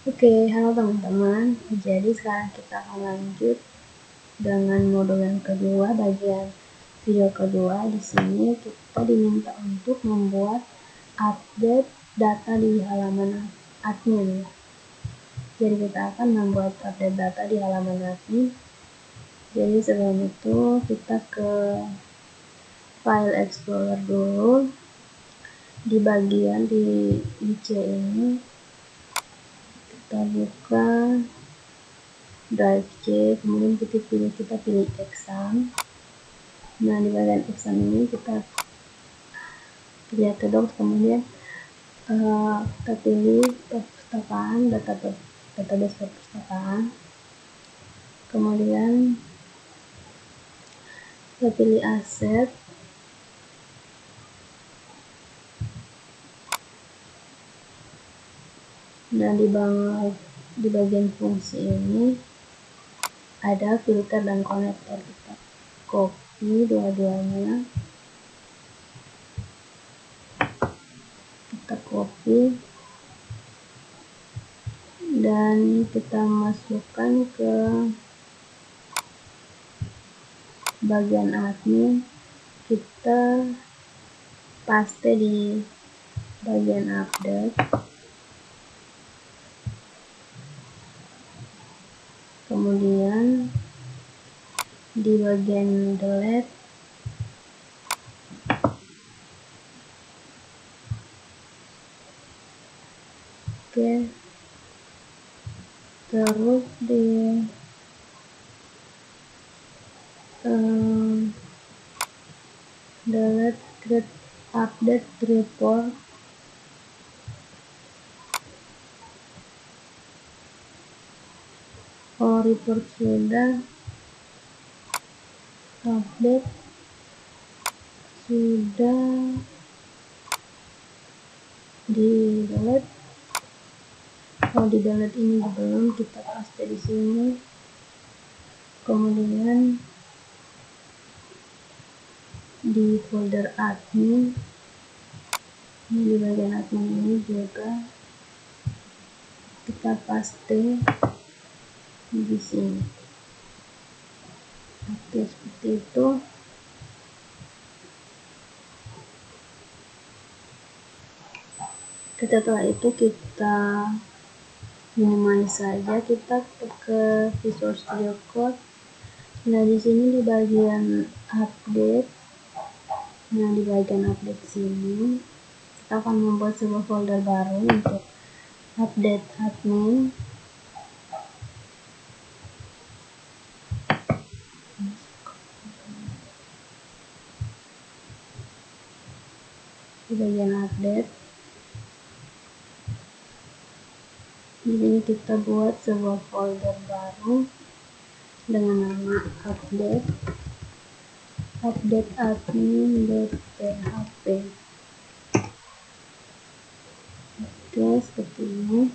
Oke, halo teman-teman. Jadi sekarang kita akan lanjut dengan modul yang kedua, bagian video kedua. Di sini kita diminta untuk membuat update data di halaman admin. Jadi kita akan membuat update data di halaman admin. Jadi sebelum itu kita ke file explorer dulu. Di bagian di IC ini kita buka drive C, kemudian kita pilih exam. Nah, di bagian exam ini kita pilih docs, kemudian kita pilih perpustakaan, database perpustakaan, kemudian kita pilih aset, dan di bagian fungsi ini ada filter dan konektor. Kita copy dua-duanya, kita copy dan kita masukkan ke bagian admin. Kita paste di bagian update, kemudian di bagian delete terus di delete create update report, report sudah, update sudah di delete. Di delete ini belum, kita paste di sini, kemudian di folder admin, di bagian admin ini juga kita paste di sini. Oke, seperti itu. Setelah itu kita minimize saja, kita ke Visual Studio Code. Nah, di sini di bagian update, di bagian update sini kita akan membuat sebuah folder baru untuk update admin. Di bagian update, di sini kita buat sebuah folder baru dengan nama update admin.php. Oke, seperti ini.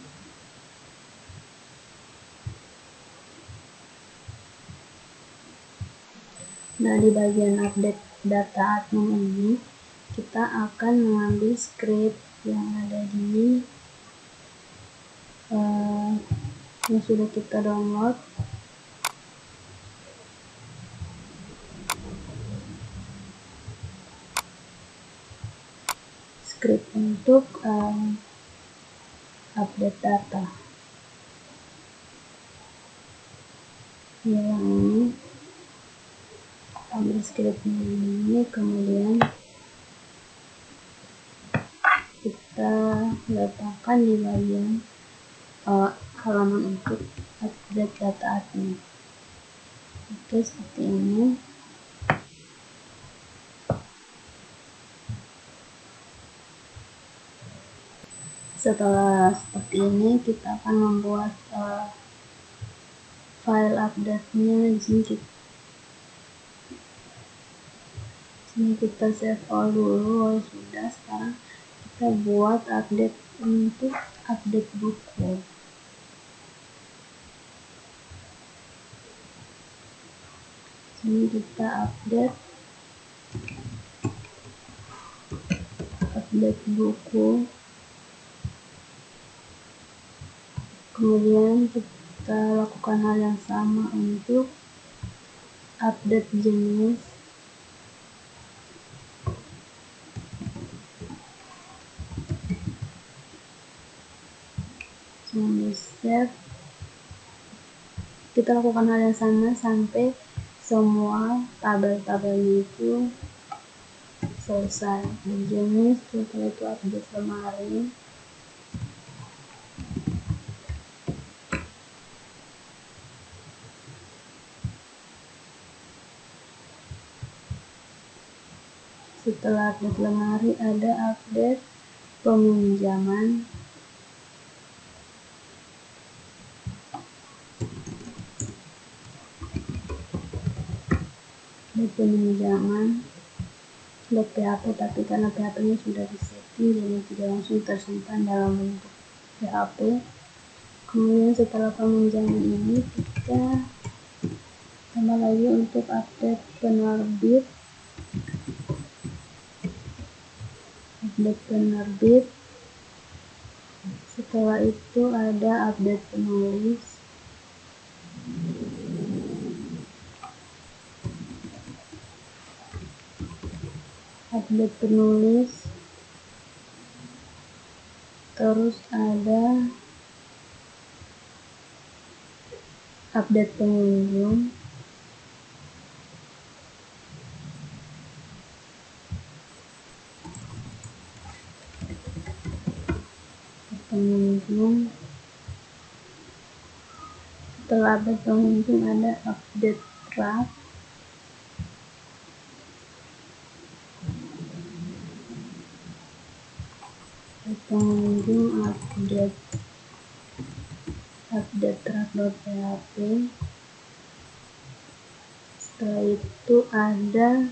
Nah, di bagian update data admin ini kita akan mengambil script yang ada di yang sudah kita download. Script untuk update data yang ini, ambil scriptnya ini, kemudian kita letakkan di bagian halaman untuk update data admin. Oke, seperti ini. Setelah seperti ini, kita akan membuat file update-nya. Di sini kita save all dulu. Sudah, sekarang kita buat update untuk update buku. Sini kita update buku. Kemudian kita lakukan hal yang sama untuk update jenis. Di save. Kita lakukan hal yang sama sampai semua tabel-tabelnya itu selesai. Jenis, setelah itu update lemari. Setelah update lemari ada update peminjaman. .php, tapi karena PHP nya sudah disetting jadi tidak langsung tersimpan dalam bentuk PHP. Kemudian setelah peminjaman ini kita tambah lagi untuk update penerbit. Setelah itu ada update penulis. Terus ada update pengunjung. Setelah update pengunjung ada update draft. Pengunjung update draft.php. Setelah itu ada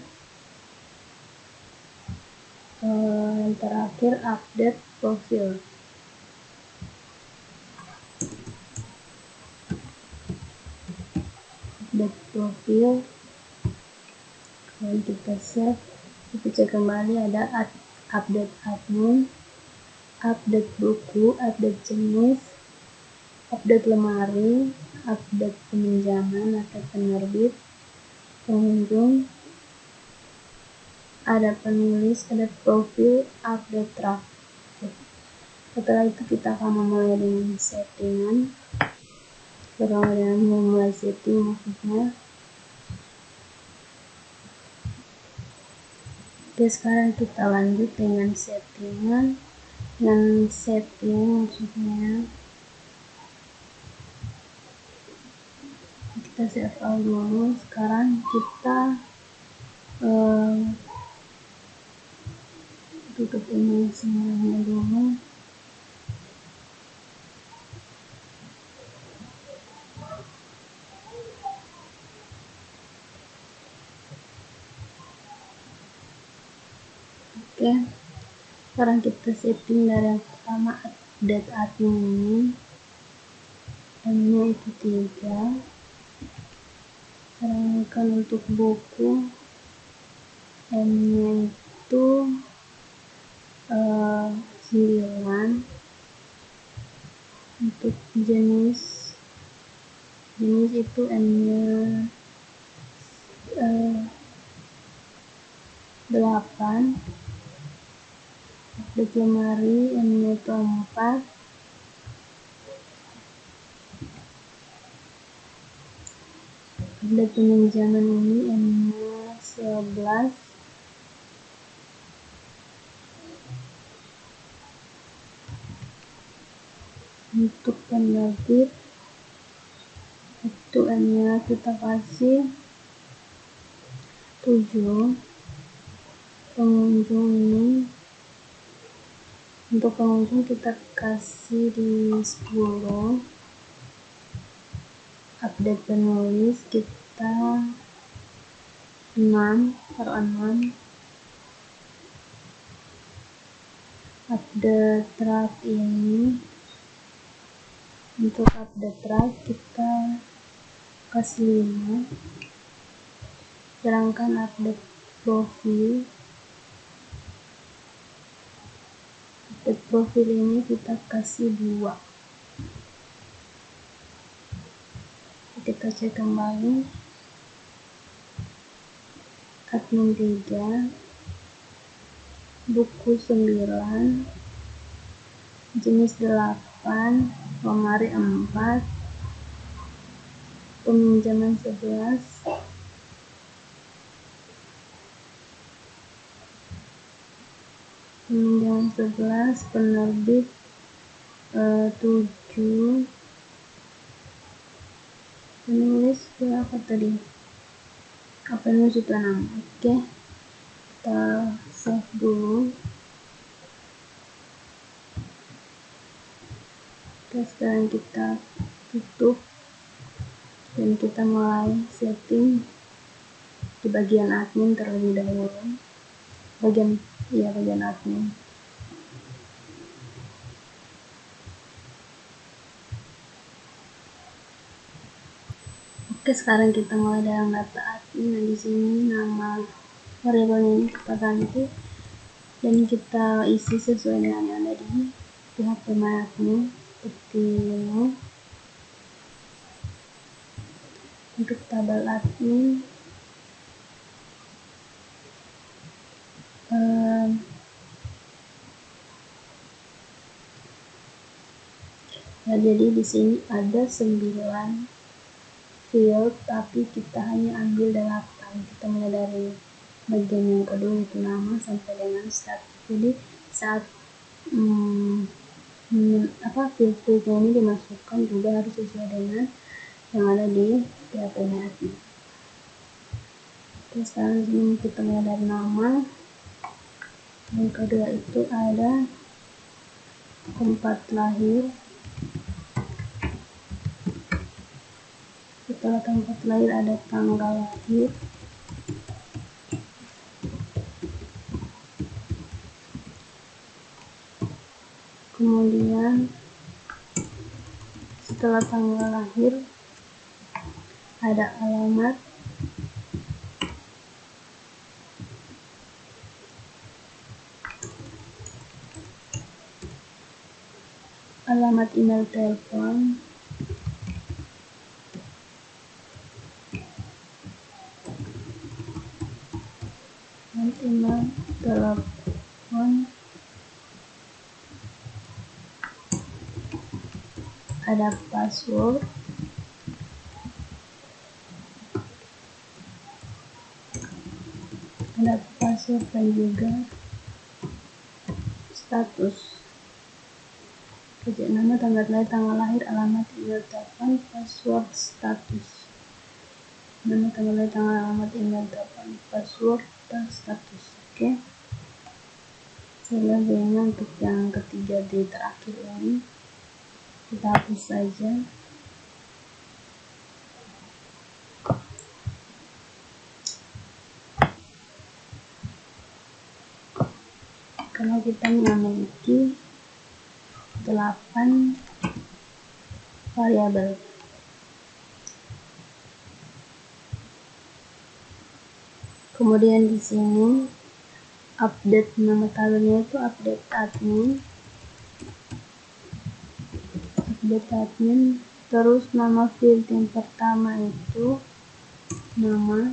yang terakhir update profil. Kalau kita save, kita cek kembali ada update admin, update buku, update jenis, update lemari, update peminjaman atau penerbit, pengunjung, ada penulis, ada profil, update draft. Setelah itu kita akan memulai dengan settingan. Pertama dengan memulai setting maksudnya. Oke, sekarang kita lanjut dengan settingan. Maksudnya kita save file dulu. Sekarang kita tutup ini semuanya dulu. Oke, sekarang kita setting dari yang pertama update admin ini. M-nya itu 3. Sedangkan untuk buku M-nya itu 9. Untuk jenis itu M-nya 8. Update lemari M-nya itu 4. Update peminjaman ini M-nya 11. Untuk penerbit itu M-nya kita kasih 7. Pengunjung ini, untuk pengunjung kita kasih di 10. Update penulis kita 6, taruh 6. Update draft ini, untuk update draft kita kasih 5. Sedangkan update profil ini kita kasih 2. kita cek kembali. Admin 3, buku 9, jenis 8, lemari 4, peminjaman 11, penerbit 7, penulis berapa tadi? Apa nulis itu 6. Oke, kita save dulu. Sekarang kita tutup dan kita mulai setting di bagian admin terlebih dahulu. Bagian admin. Oke, sekarang kita mulai dalam data admin. Nah, di sini nama variabel ini kita ganti dan kita isi sesuai dengan yang ada di PHP MyAdmin seperti ini. Untuk tabel admin, nah, jadi di sini ada 9 field, tapi kita hanya ambil 8. Kita mulai dari bagian yang kedua, itu nama sampai dengan start. Jadi saat field-fieldnya ini dimasukkan juga harus sesuai dengan yang ada di PHP MyAdmin. Terus sekarang ini kita mulai dari nama. Yang kedua itu ada tempat lahir. Setelah tempat lahir ada tanggal lahir. Kemudian setelah tanggal lahir ada alamat. Alamat email telepon. Email telepon. Ada password. Ada password dan juga status. Nama, tanggal lahir, alamat, email, telepon, password, status. Nama, tanggal lahir, alamat, email, telepon, password, dan status. Oke. Selanjutnya untuk yang ketiga di terakhir ini kita hapus saja. Karena kita memiliki 8 variabel. Kemudian di sini update nama tabelnya itu update admin. Terus nama field yang pertama itu nama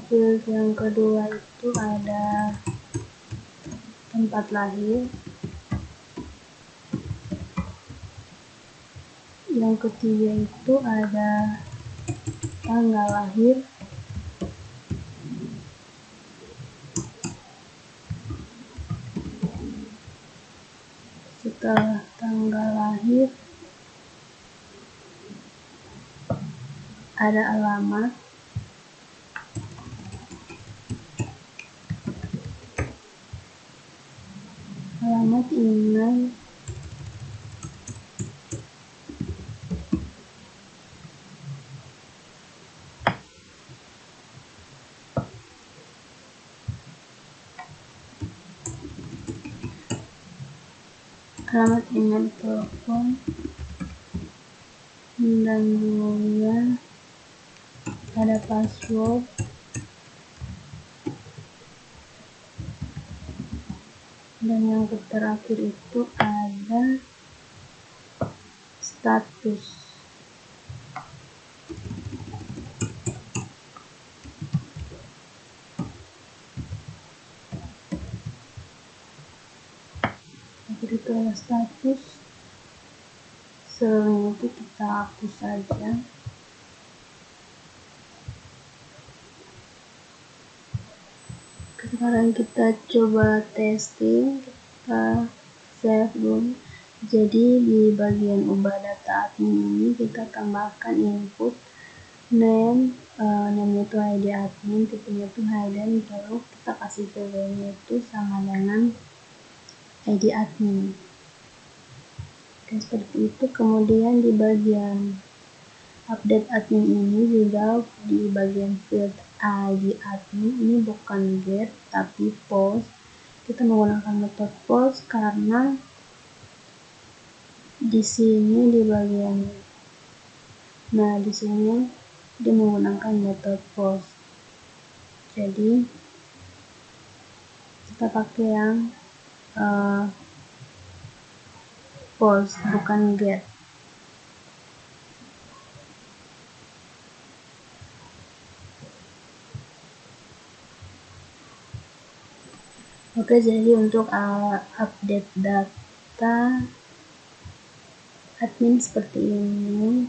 field yang kedua itu ada tempat lahir, yang ketiga itu ada tanggal lahir, setelah tanggal lahir ada alamat, email, telepon, dan juga ada password, dan yang terakhir itu ada status. ke status, selanjutnya itu kita hapus saja. Sekarang kita coba testing, kita save dulu. Jadi di bagian ubah data admin ini kita tambahkan input name, name itu ID admin, tipenya itu hidden, lalu kita kasih value itu sama dengan ID admin. Oke, seperti itu. Kemudian di bagian update admin ini juga di bagian field ID admin ini bukan get tapi post. Kita menggunakan metode post karena di sini di bagian di sini dia menggunakan metode post. Jadi kita pakai yang post bukan get. Oke, jadi untuk update data admin seperti ini,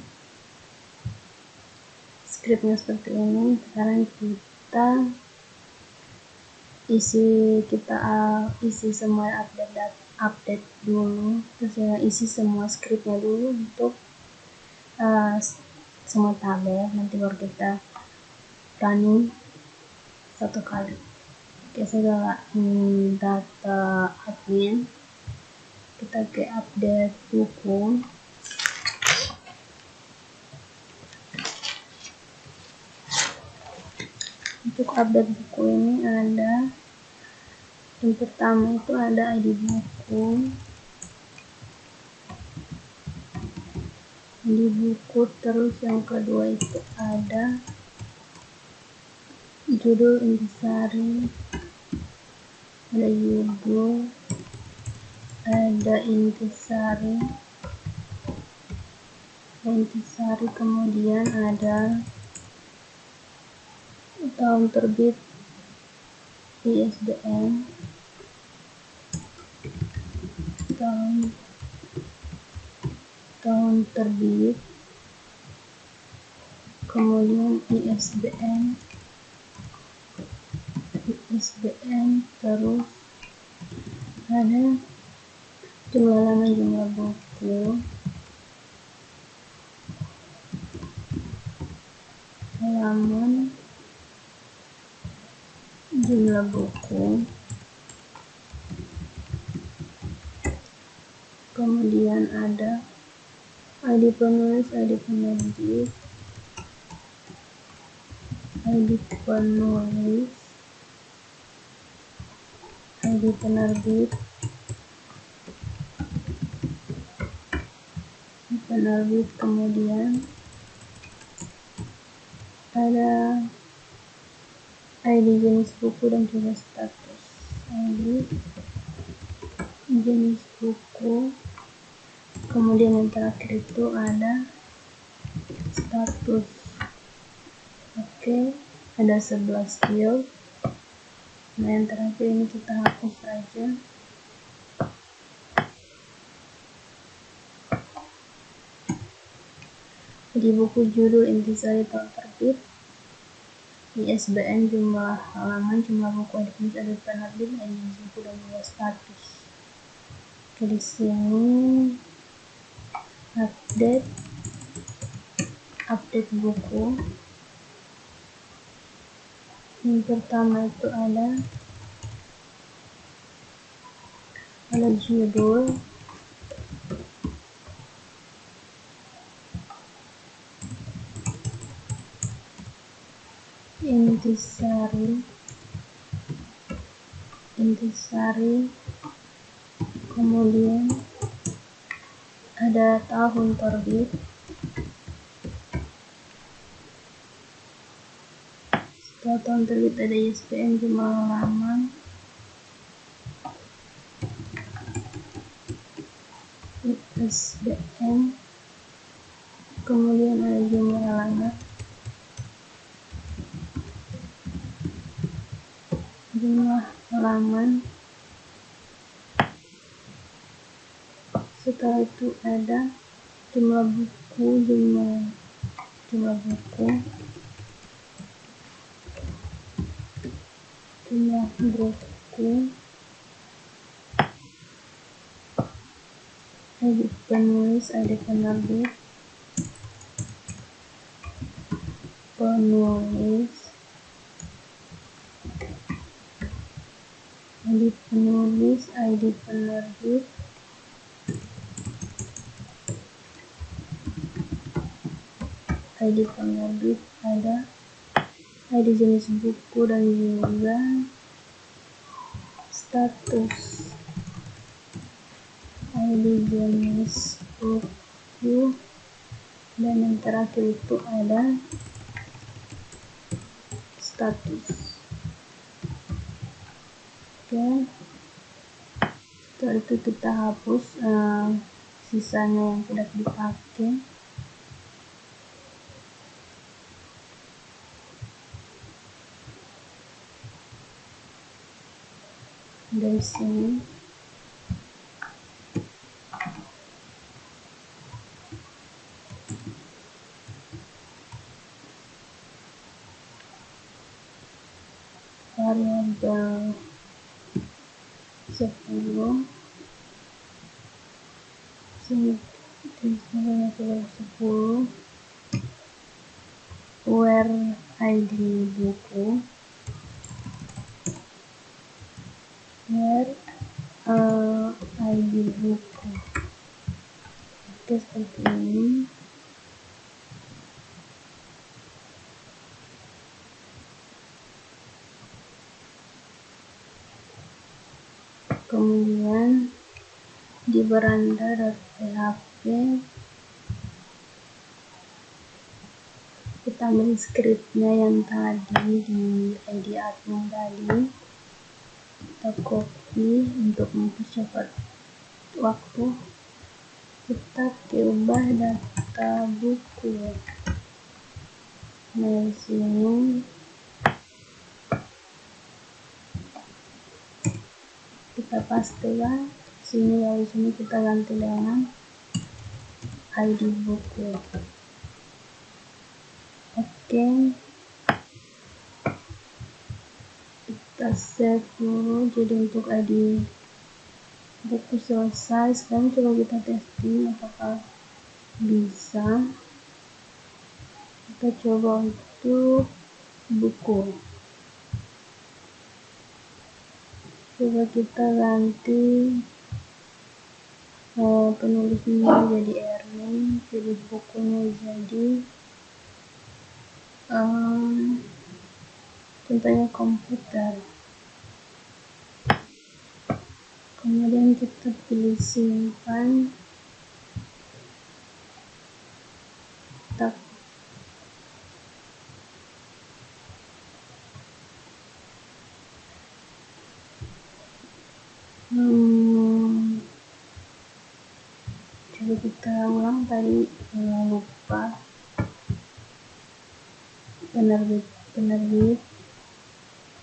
scriptnya seperti ini. Sekarang kita isi semua update dulu, terus isi semua scriptnya dulu untuk semua tabel, nanti baru kita running satu kali. Oke, segala data admin, kita ke update buku. Untuk update buku ini ada yang pertama itu ada ID buku, terus yang kedua itu ada judul intisari, ada judul, ada intisari, kemudian ada tahun terbit, ISBN, tahun terbit, kemudian ISBN, terus ada jumlah halaman, jumlah buku, jumlah buku, kemudian ada ID penulis, ID penerbit, ID penerbit, kemudian ada ID jenis buku dan juga status. ID jenis buku, kemudian yang terakhir itu ada status. Oke, ada 11 field. Nah, yang terakhir ini kita hapus saja. Di buku judul intisari tahun terbit, ISBN jumlah halaman, jumlah buku, ada penerbit, ID buku dan juga status. Oke, di sini update buku. Yang pertama itu ada judul, intisari, kemudian ada tahun terbit, setelah tahun terbit ada ISBN, jumlah halaman, ISBN, kemudian ada jumlah halaman, Setelah itu ada jumlah buku, jumlah buku, jumlah buku, ID penulis, ID penerbit, penulis, ID penulis, ID penerbit, ID penerbit, ada ID jenis buku dan juga status. ID jenis buku dan yang terakhir itu ada status. Oke, setelah itu kita hapus sisanya yang tidak dipakai. Dari sini variabel 10 sini variabel 10 where ID buku, where ID buku. Oke, seperti ini. Kemudian di beranda.php kita ambil scriptnya yang tadi di ID admin tadi, kita copy untuk mempercepat waktu. Kita ubah data buku. Nah, di sini kita pastikan sini, lalu sini kita ganti dengan ID buku. Oke, kita save dulu. Jadi untuk ID buku selesai. Sekarang coba kita testing apakah bisa. Kita coba untuk buku. Coba kita ganti penulisnya jadi Ernie, jadi bukunya jadi contohnya komputer. Kemudian kita pilih simpan. Tak. Coba kita ulang tadi, lupa penerbit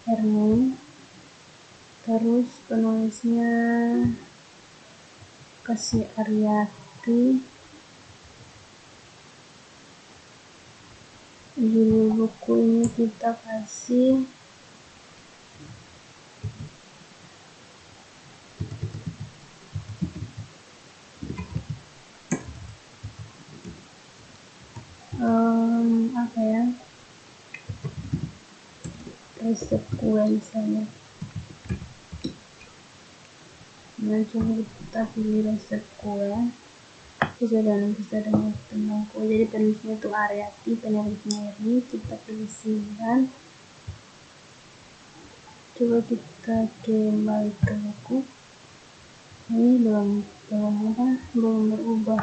Ernie, terus penulisnya kasih Aryati, judul buku ini kita kasih apa ya, resep kue misalnya. Nah, coba kita pilih resep kue sesuai dengan tentang kue. Jadi penulisnya itu Aryati, penerbitnya ini. Kita pilih simpan. Coba kita kembali ke buku. Ini belum berubah.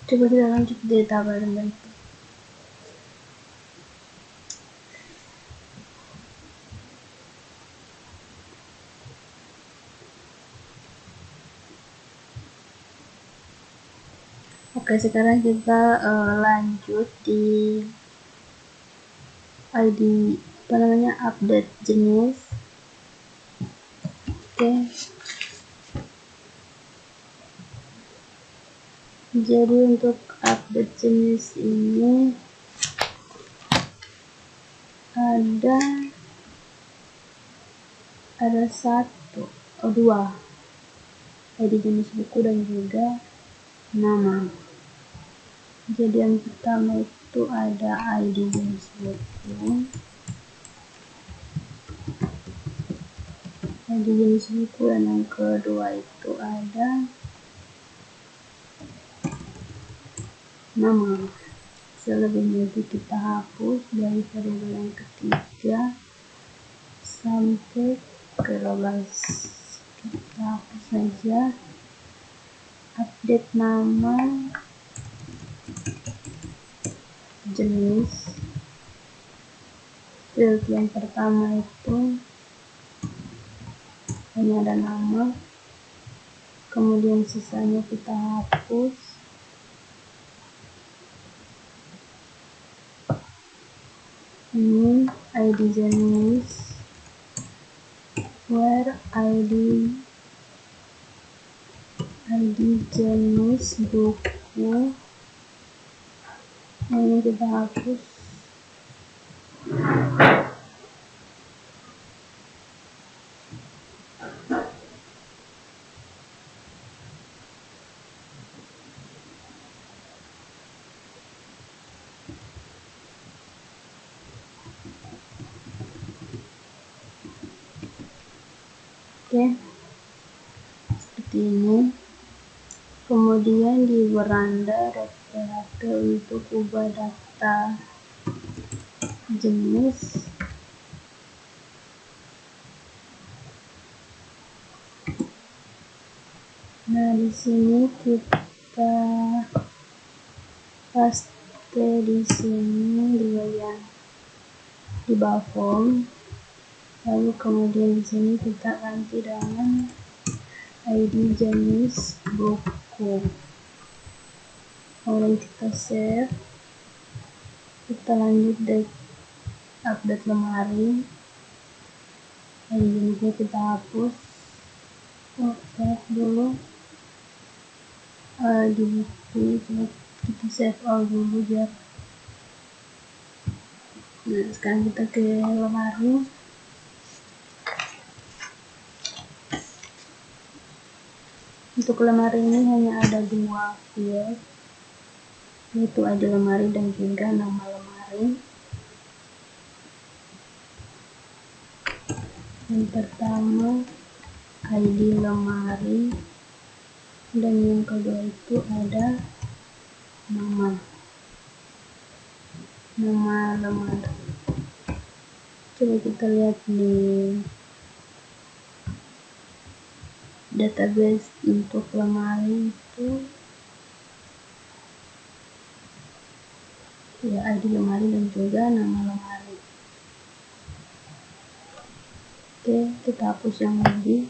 Coba kita lanjut di tabel berikut. Oke, sekarang kita lanjut di ID update jenis. Oke, Jadi untuk update jenis ini ada dua, ID jenis buku dan juga nama. Jadi yang pertama itu ada ID jenis buku, dan yang kedua itu ada nama. Selebihnya itu kita hapus dari variabel yang ketiga sampai ke 12. Kita hapus saja. Update nama, jenis, field yang pertama itu hanya ada nama, kemudian sisanya kita hapus. Ini ID jenis, where ID jenis buku, ini kita hapus. Oke, seperti ini. Kemudian di beranda.php untuk ubah data jenis, nah di sini kita paste di sini di bagian di bawah form, lalu kemudian di sini kita ganti dengan ID jenis buku. Kemudian kita save, kita lanjut di update lemari, ID jenisnya kita hapus. Save dulu di buku, coba kita save all dulu biar. Nah, sekarang kita ke lemari. Untuk lemari ini hanya ada dua field, yaitu ID lemari dan juga nama lemari. Yang pertama ID lemari, dan yang kedua itu ada nama lemari. Coba kita lihat di database untuk lemari itu ya ID lemari dan juga nama lemari. Oke, kita hapus yang tadi.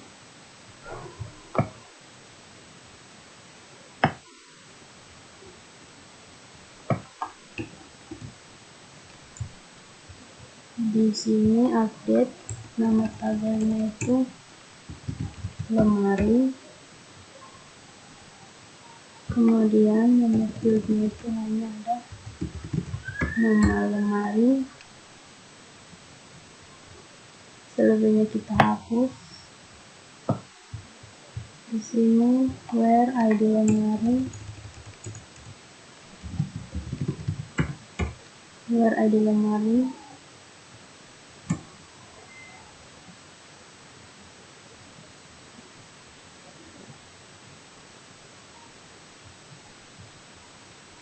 Di sini update nama tabelnya itu lemari, kemudian nama fieldnya itu hanya ada nama lemari, selebihnya kita hapus. Di sini where ID lemari,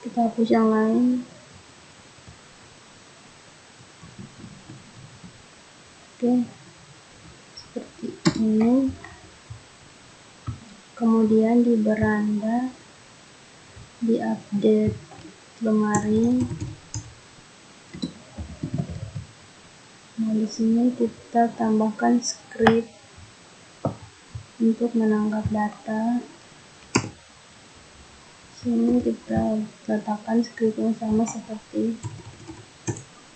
kita hapus yang lain. Oke, seperti ini. Kemudian di beranda di update lemari, nah di sini kita tambahkan script untuk menangkap data. Sini kita letakkan scriptnya sama seperti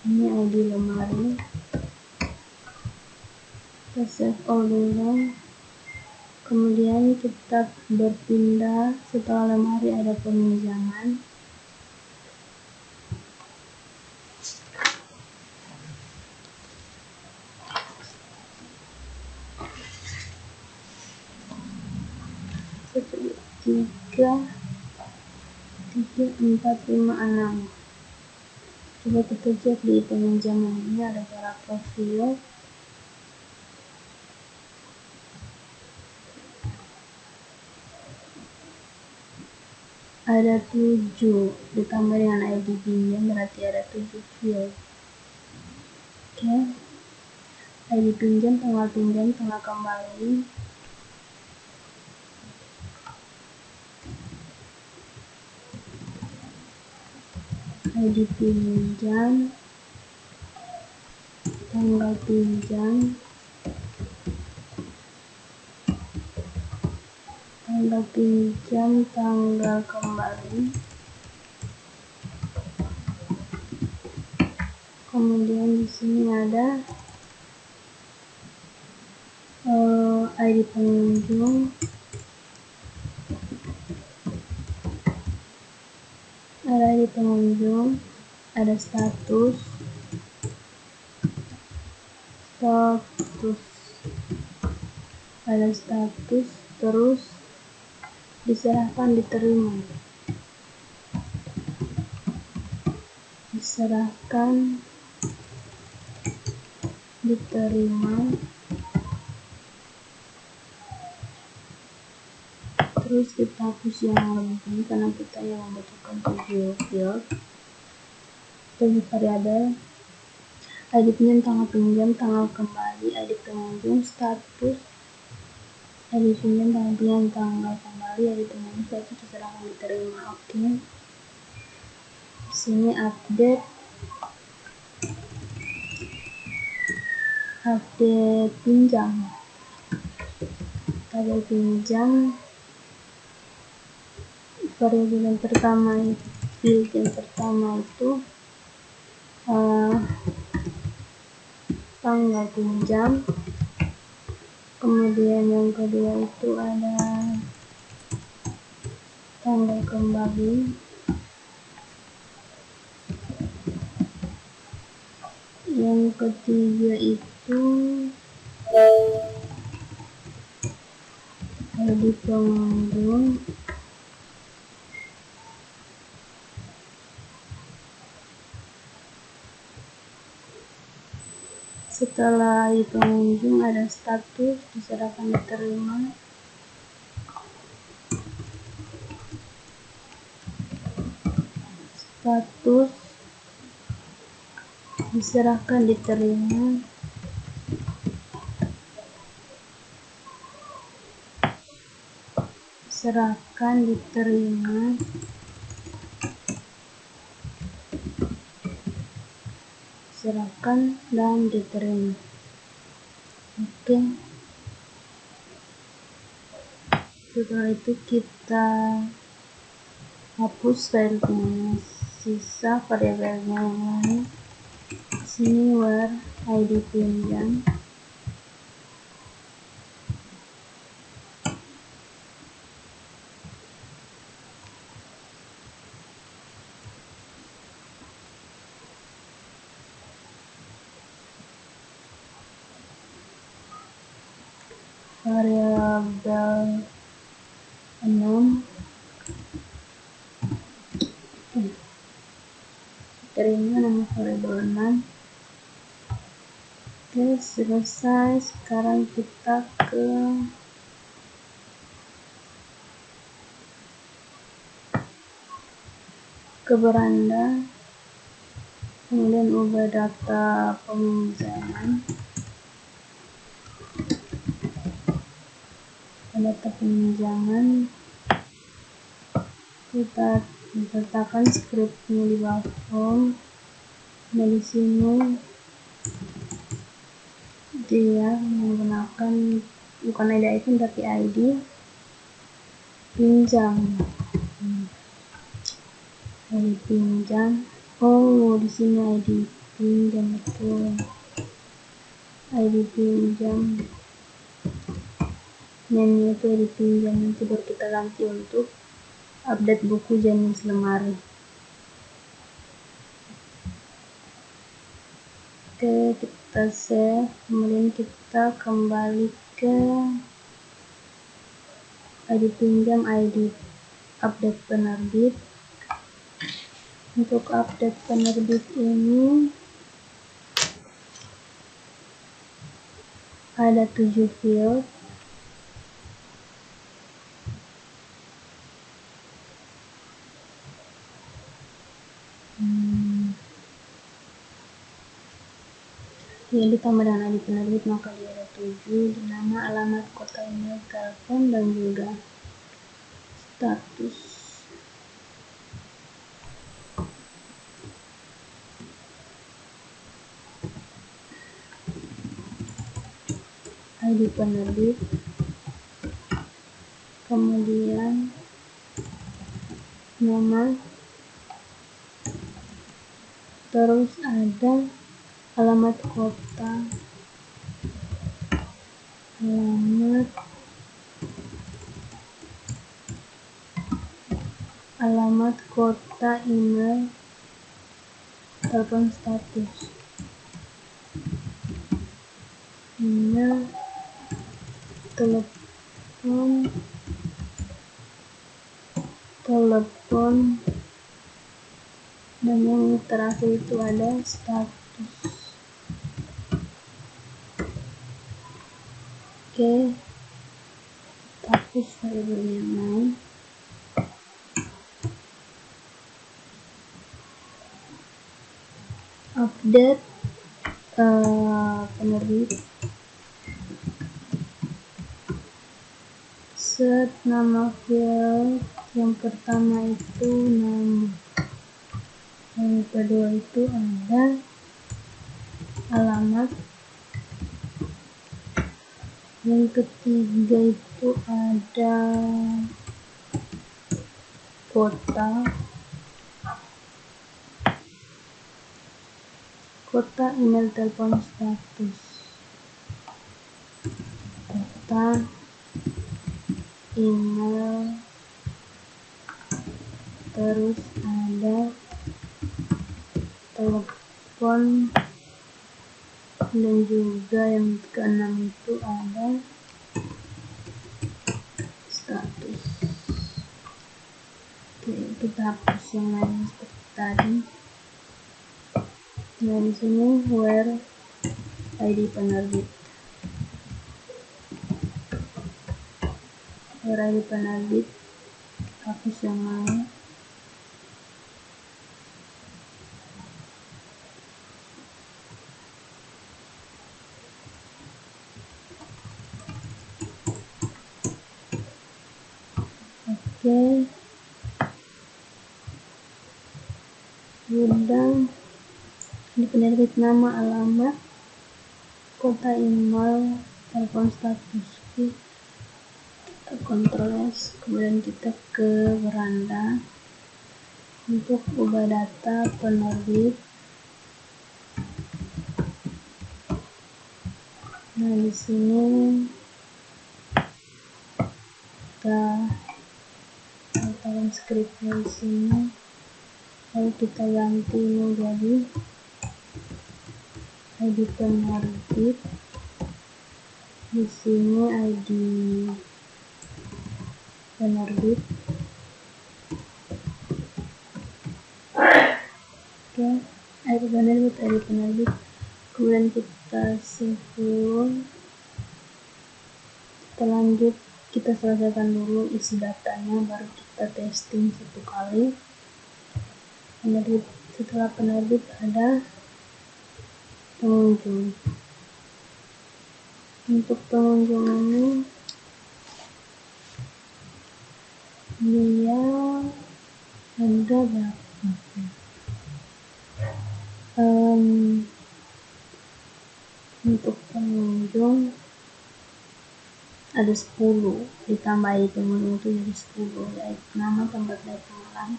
ini, ID lemari. Kita save all dulu. Kemudian kita berpindah, setelah lemari ada peminjaman. Tiga, 4, 5, 6. Coba kita cek di peminjaman ini ada berapa profil. Ada 7, ditambah dengan ID pinjam berarti ada 7 field. Oke. ID pinjam, tanggal kembali. ID pinjam, tanggal pinjam, tanggal kembali. Kemudian di sini ada ID pengunjung, ada status, terus diserahkan, diterima, terus kita hapus yang lebih ini karena kita yang membutuhkan 7 field. 7 variabel. ID pinjam, tanggal kembali, ID pengunjung, status, ID pinjam, tanggal kembali, ID pengunjung, status, diserahkan, diterima. Oke. Di sini update pinjam. Tabel pinjam, variabel yang pertama, field yang pertama itu tanggal pinjam. Kemudian yang kedua itu ada tanggal kembali. Yang ketiga itu ID pengunjung. Setelah ID pengunjung ada status, diserahkan, diterima. Status, diserahkan, diterima. Serahkan dan diterima. Oke. Setelah itu kita hapus filenya, sisa variabelnya yang lain. Sini where ID pinjam. Variabel 6 terima nama variabel 6. Oke, selesai. Sekarang kita ke beranda, kemudian ubah data peminjaman. Kita letakkan scriptnya di bawah form. Nah, di sini dia menggunakan bukan ID item tapi ID pinjam. ID pinjam. Oh, di sini ID pinjam betul. ID pinjam. Nyanyi itu dipinjam, nanti baru kita ganti untuk update buku jenis lemari. Oke, kita save, kemudian kita kembali ke ID pinjam, ID update penerbit. Untuk update penerbit ini ada 7 field. Yang ditambah dengan ID penerbit maka dia ada 7, nama, alamat, kota, email, telepon, dan juga status. ID penerbit, kemudian nama, terus ada alamat kota, alamat kota, email, telepon, status. Email, telepon, dan yang terakhir itu ada status. Oke, hapus variabel yang lain. Update penerbit. Set nama field, yang pertama itu nama, yang kedua itu ada alamat, yang ketiga itu ada kota, email, telepon, status. Kota, email, terus ada telepon, dan juga yang keenam itu ada status. Oke, kita hapus yang lain seperti tadi. Nah, di sini where ID penerbit. Where ID penerbit, hapus yang lain. Oke, sudah. Di penerbit nama, alamat, kota, email, telepon, status. Kita Ctrl S, kemudian kita ke beranda untuk ubah data penerbit. Nah, di sini kita letakkan scriptnya di sini, lalu kita ganti menjadi ID penerbit. Di sini ID penerbit. Oke, ID penerbit. Kemudian kita save dulu. Kita lanjut, kita selesaikan dulu isi datanya, baru kita testing satu kali. Penerbit, setelah penerbit ada pengunjung. Untuk pengunjung ini dia ada berapa? Untuk pengunjung ada 10, ditambah ID pengunjung itu jadi 10, yaitu nama, tempat datang,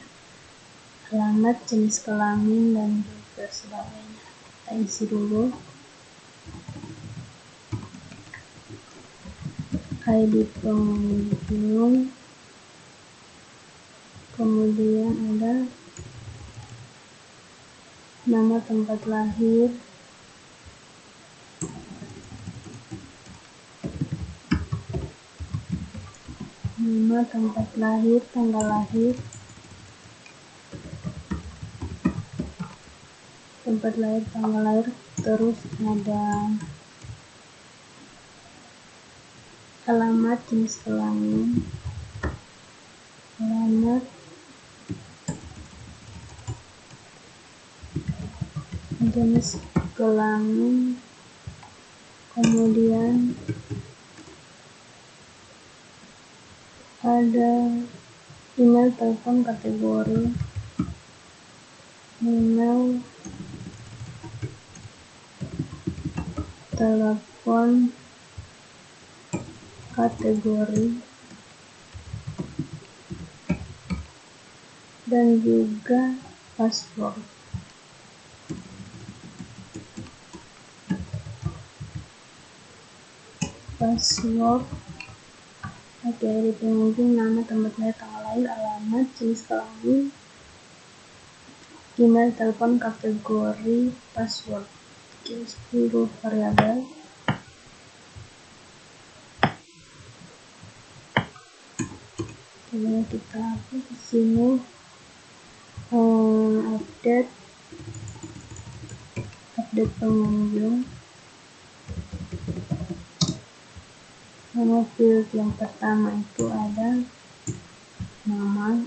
alamat, jenis kelamin, dan juga sebagainya. Kita isi dulu. ID pengunjung, kemudian ada nama tempat lahir, tanggal lahir, tanggal lahir, terus ada alamat, jenis kelamin, alamat, jenis kelamin, kemudian ada email, telepon, kategori, email, telepon, kategori, dan juga password. Oke, di pengunjung, nama, tempat lahir, tanggal lahir, alamat, jenis kelamin, email, telepon, kategori, password. Oke, 10 variabel. Kemudian kita hapus di sini, update pengunjung. Nama field yang pertama itu ada nama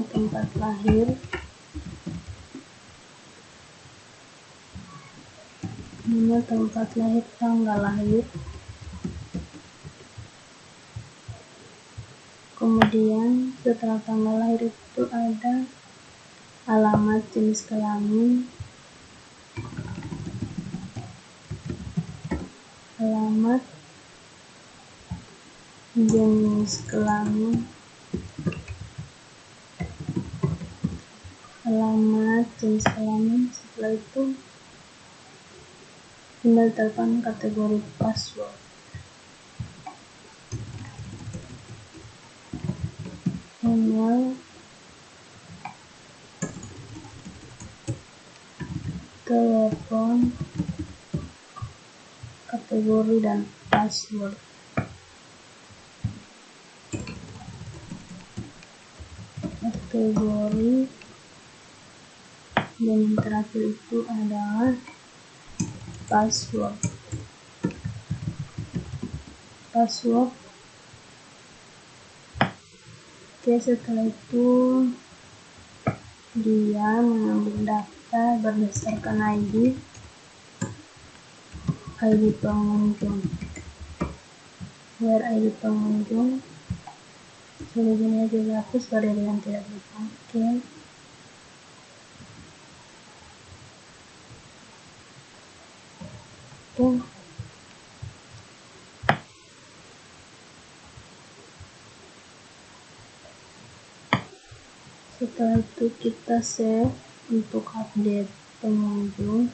tempat lahir, tanggal lahir, kemudian setelah tanggal lahir itu ada alamat, jenis kelamin, alamat, jenis kelamin, setelah itu email, telepon, kategori, password. Email, telepon, kategori, dan password. Kategori, dan yang terakhir itu adalah password. Oke, setelah itu dia mengambil data berdasarkan ID pengunjung. Where ID pengunjung, selanjutnya dihapus pada yang tidak dipakai. Setelah itu kita save untuk update pengunjung.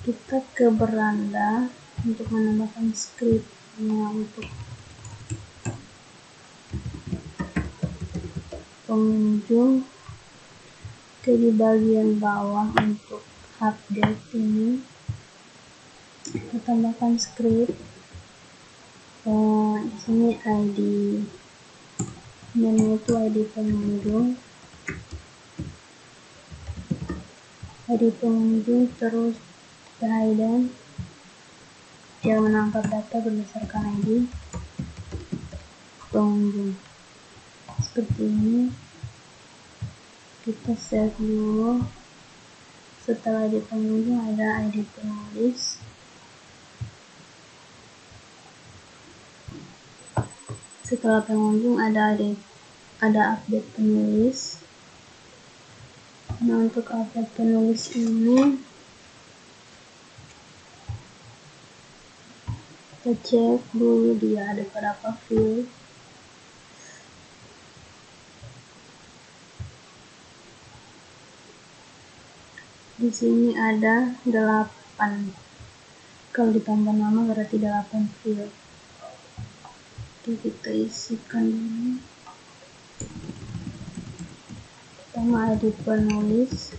Kita ke beranda untuk menambahkan scriptnya untuk pengunjung. Oke, di bagian bawah untuk update ini kita tambahkan script. Di sini ID namanya itu ID pengunjung, terus hidden, dia menangkap data berdasarkan ID pengunjung. Seperti ini. Kita save dulu. Setelah ID pengunjung ada ID penulis. Setelah pengunjung ada update penulis. Nah, untuk update penulis ini kita cek dulu dia ada berapa field. Di sini ada 8 Kalau ditambah nama berarti 8 field. Oke, kita isikan dulu. Pertama ID penulis,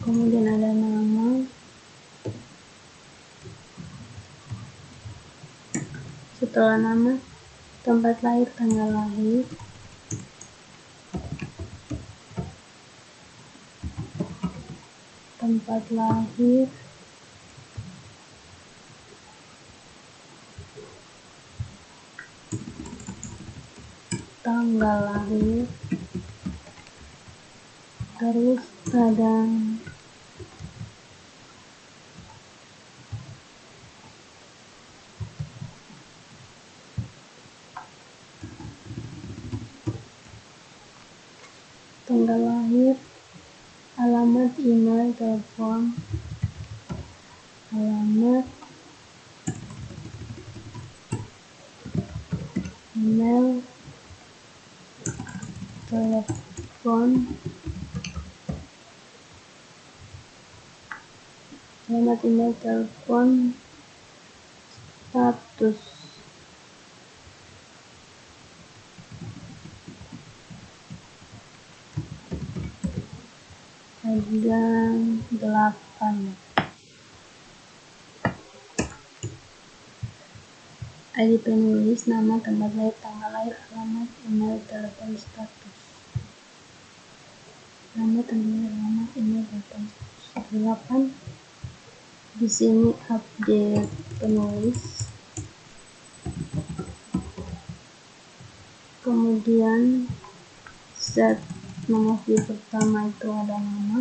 kemudian ada nama, setelah nama tempat lahir, tanggal lahir, tempat lahir, tanggal lahir, terus ada tanggal lahir, alamat, email, telepon, alamat, email, telepon, alamat, email, telepon, status, ada 8. ID penulis, nama, tempat lahir, tanggal lahir, alamat, email, telepon, status. Nama, tempat lahir, alamat, email, telepon, status. 8. Di sini update penulis. Kemudian set nama field pertama itu ada nama.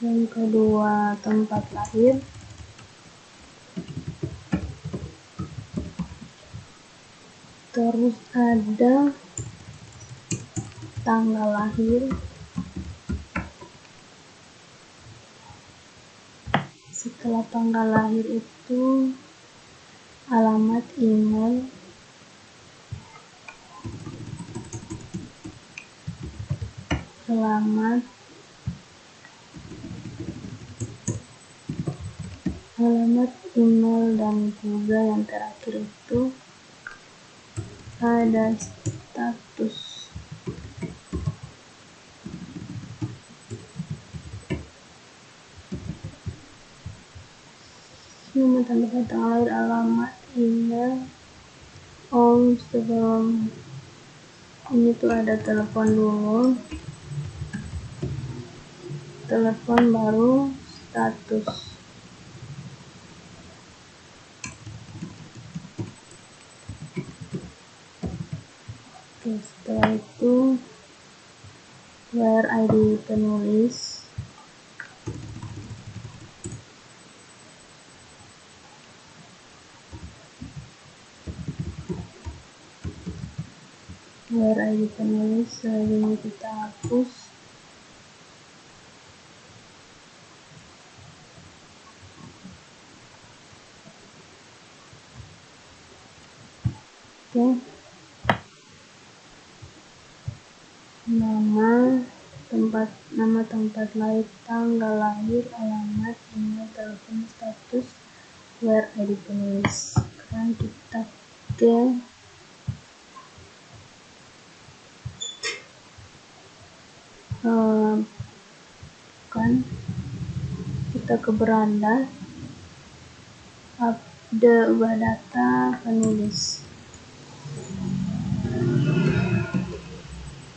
Yang kedua tempat lahir. Terus ada tanggal lahir. Setelah tanggal lahir itu alamat, email, alamat, email, dan juga yang terakhir itu ada status. Nama, tempat, tanggal lahir, alamat, email. Sebelum ini tuh ada telepon dulu, telepon baru status. Oke, setelah itu where ID penulis, ini kita hapus. Oke, nama, tempat lahir, tanggal lahir, alamat, email, telepon, status, where ID penulis. Sekarang kita ke kita ke beranda, update ubah data penulis.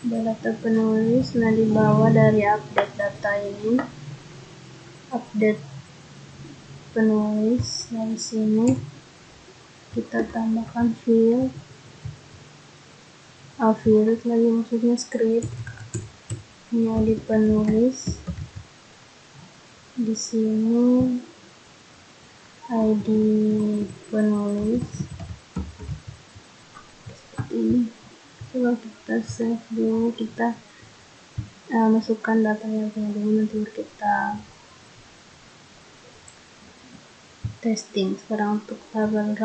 Data penulis, nah di bawah dari update data ini, update penulis, dari sini kita tambahkan field lagi, maksudnya script. Ini di penulis, di sini ID penulis seperti ini. Coba kita save dulu, kita masukkan datanya dulu, nanti kita testing. Sekarang untuk tabel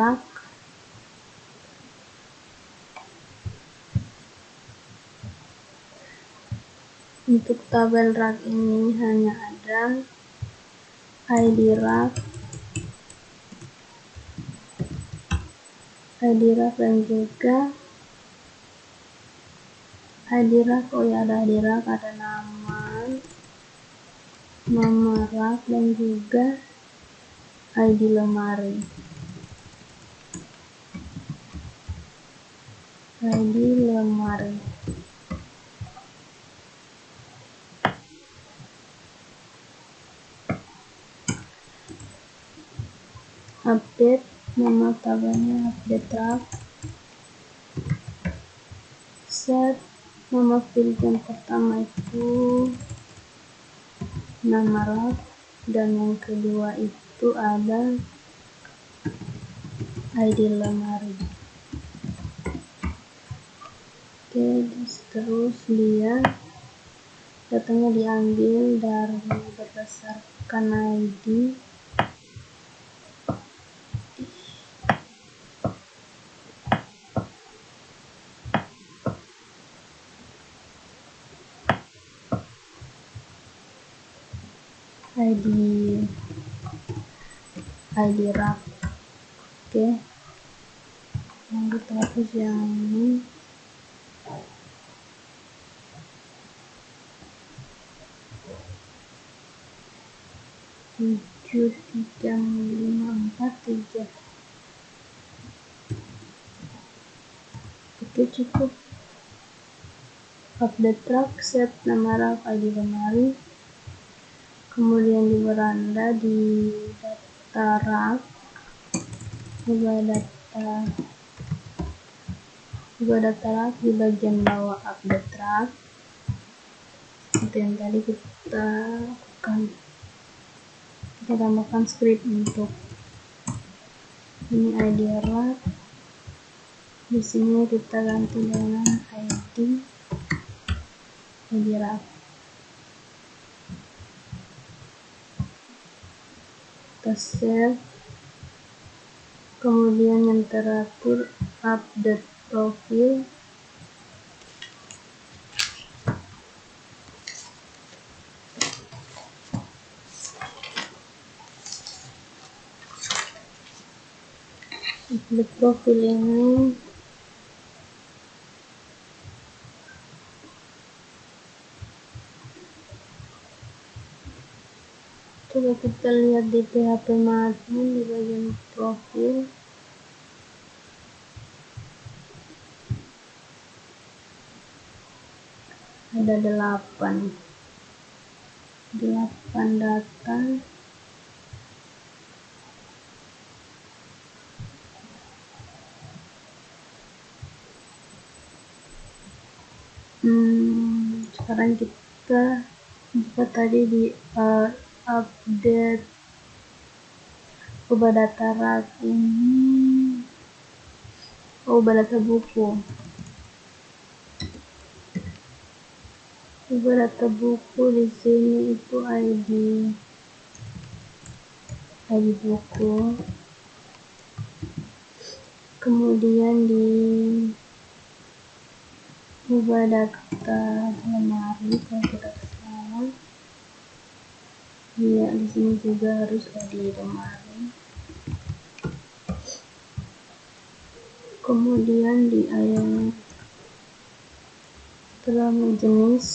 rak, ini hanya ada ID rak, dan juga ID rak. Oh ya, ada ID rak, ada nama rak, dan juga ID lemari. ID lemari. Update, nama tabelnya update rak. Set, nama field yang pertama itu nama rak, dan yang kedua itu ada ID lemari. Oke, terus dia datanya diambil dari berdasarkan ID rak. Oke, yang kita hapus yang ini. Tujuh 354 Oke, cukup. Update rak, set nama rak, ID lemari. Kemudian di beranda, di data rak, ubah data rak di bagian bawah update rak. Itu yang tadi kita lakukan. Kita tambahkan script untuk ini ID rak. Di sini kita ganti dengan ID rak. Kita save. Kemudian yang teratur update profil. Update profil ini coba kita lihat di PHP admin di bagian profil. Ada 8 data. Sekarang kita jika tadi di update ubah data rak ini, ubah data buku. Ubah data buku di sini itu ID buku. Kemudian di ubah data lemari kalau tidak salah. Ya, di sini juga harus ID lemari. Kemudian di dalam jenis,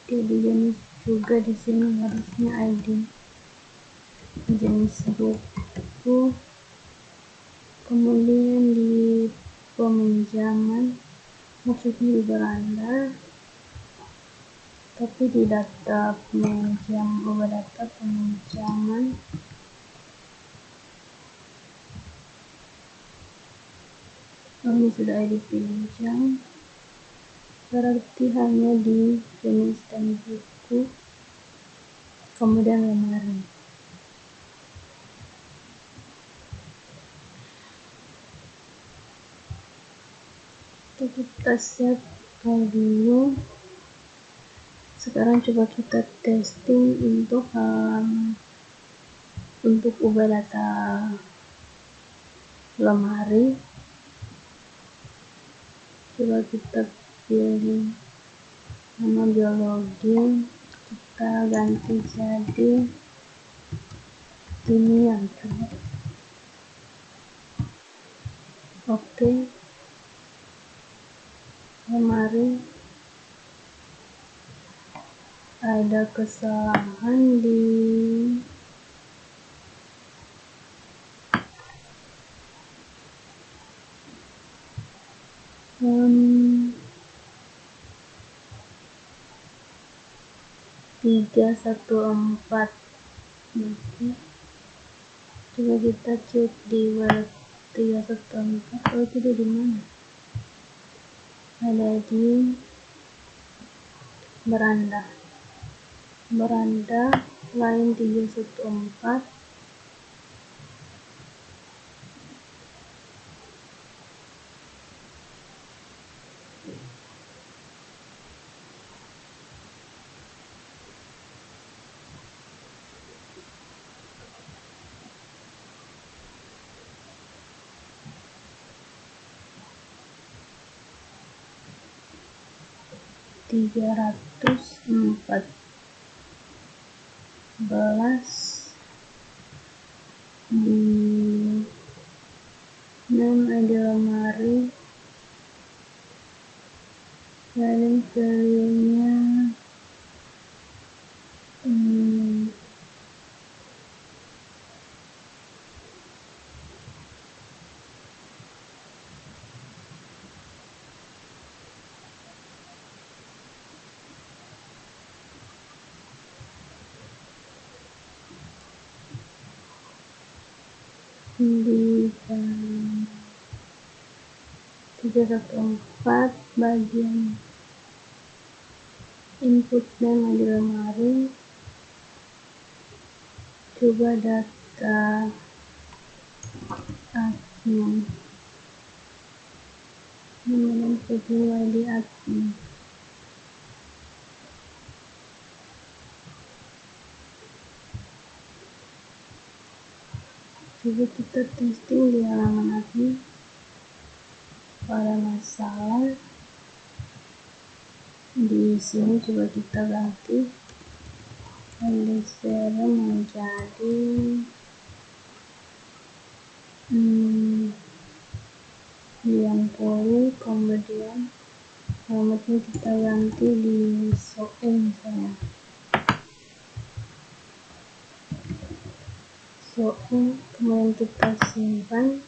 di jenis juga di sini harusnya ID jenis buku. Kemudian di peminjaman, maksudnya di beranda, tapi di data peminjam, ubah data peminjaman. Ini sudah ID pinjam, berarti hanya di jenis dan buku, kemudian lemari. Kita save dulu. Sekarang coba kita testing untuk ubah data lemari. Coba kita pilih nama biologi, kita kita ganti jadi Timian coba. Oke, kemarin ada kesalahan di tiga satu empat. Coba kita cek di web 314. Oh, itu di mana? Ada di beranda line 314. Di 6 ada lemari, lalu value-nya di 314 bagian input name ada lemari. Coba data admin, kemudian di admin. Coba kita testing di halaman admin. Pada masalah di sini coba kita ganti LDCR menjadi poli, kemudian alamatnya kita ganti di misalnya kemudian kita simpan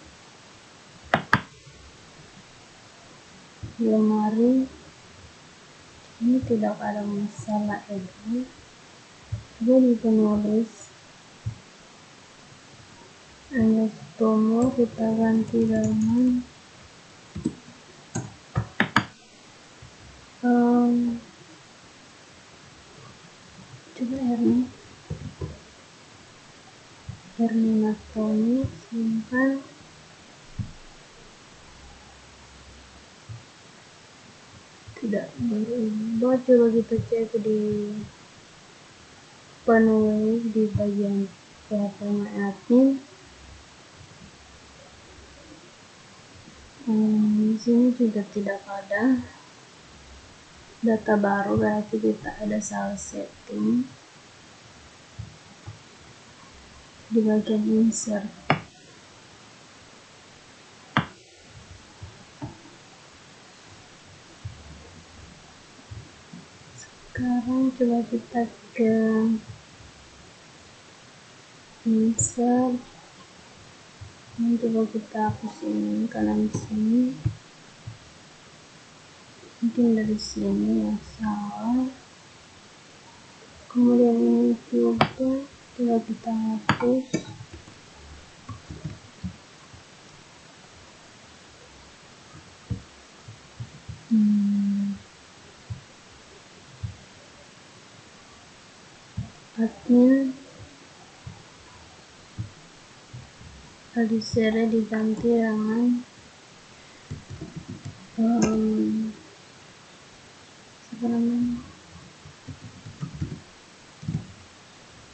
di lemari. Ini tidak ada masalah edit. Coba di penulis tomo kita ganti dengan coba Ernatomi simpan. Tidak berubah. Coba kita cek di penulis di bagian PHP admin. Di sini juga tidak ada data baru, berarti kita ada salah setting di bagian insert. Sekarang coba kita ke insert. Ini coba kita hapus ini karena di sini mungkin dari sini yang salah. Kemudian ini juga coba kita hapus. Admin LDCR diganti dengan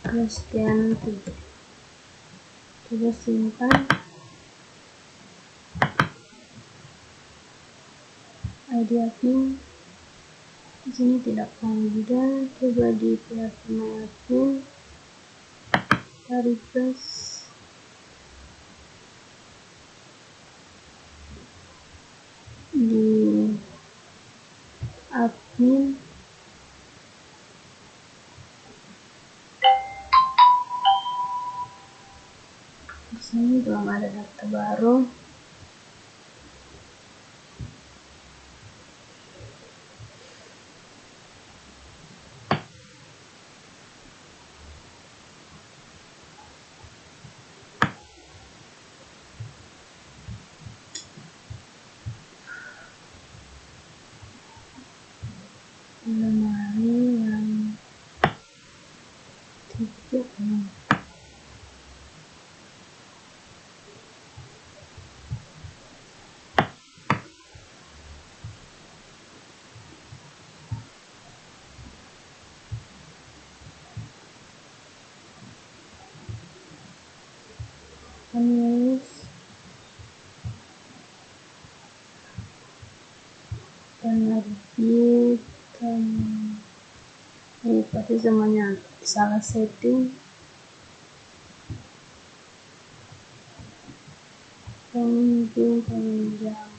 Christianity. Coba simpan. ID admin Di sini tidak mudah. Coba di platform admin, kita refresh. Di admin, di sini belum ada data baru. Lemari yang titik penulis penerbit, ini pasti semuanya salah setting. Pengunjung, penunjang.